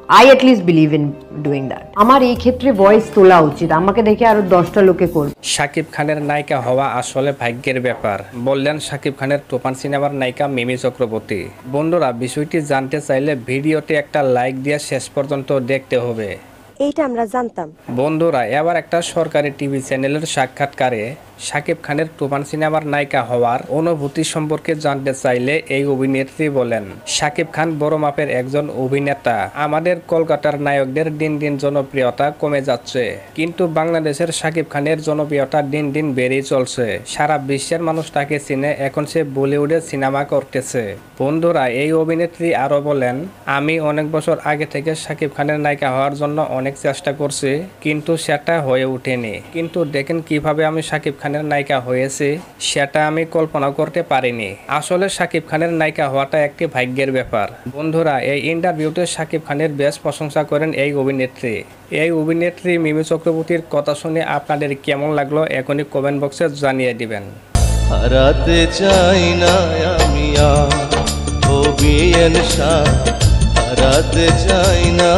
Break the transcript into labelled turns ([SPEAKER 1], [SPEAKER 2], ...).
[SPEAKER 1] I at least believe in doing that. আমার এই ক্ষেত্রে ভয়েস তোলা উচিত, আমাকে দেখে আরো 10টা লোকে করবে।
[SPEAKER 2] শাকিব খানের নায়িকা হওয়া আসলে ভাগ্যের ব্যাপার বললেন শাকিব খানের তুফান সিনেমার নায়িকা মিমি চক্রবর্তী। বন্ধুরা, বিষয়টি জানতে চাইলে ভিডিওটি একটা লাইক দিয়ে শেষ পর্যন্ত দেখতে হবে।
[SPEAKER 3] এইটা আমরা জানতাম।
[SPEAKER 2] বন্ধুরা, এবার একটা সরকারি টিভি চ্যানেলের সাক্ষাৎকারে শাকিব খানের তুফান সিনেমার নায়িকা হওয়ার অনুভূতি সম্পর্কে জানতে চাইলে এই অভিনেত্রী বলেন, শাকিব খান বড় মাপের একজন অভিনেতা। আমাদের কলকাতার নায়কদের দিন দিন জনপ্রিয়তা কমে যাচ্ছে, কিন্তু বাংলাদেশের শাকিব খানের জনপ্রিয়তা দিন দিন বেড়েই চলছে। সারা বিশ্বের মানুষ তাকে চিনে, এখন সে বলিউডে সিনেমা করতেছে। বন্ধুরা, এই অভিনেত্রী আরো বলেন, আমি অনেক বছর আগে থেকে শাকিব খানের নায়িকা হওয়ার জন্য অনেক চেষ্টা করছি, কিন্তু সেটা হয়ে ওঠেনি। কিন্তু দেখেন কিভাবে আমি শাকিব খানের নায়িকা হয়েছে, সেটা আমি কল্পনা করতে পারিনি। আসলে শাকিব খানের নায়িকা হওয়াটা একটি ভাগ্যের ব্যাপার। বন্ধুরা, এই ইন্টারভিউতে শাকিব খানের বেশ প্রশংসা করেন এই অভিনেত্রী। এই অভিনেত্রী মিমি চক্রবর্তীর কথা শুনে আপনাদের কেমন লাগলো এখনই কমেন্ট বক্সে জানিয়ে দিবেন।
[SPEAKER 4] হারাতে চাই না আমি হারাতে চাই না।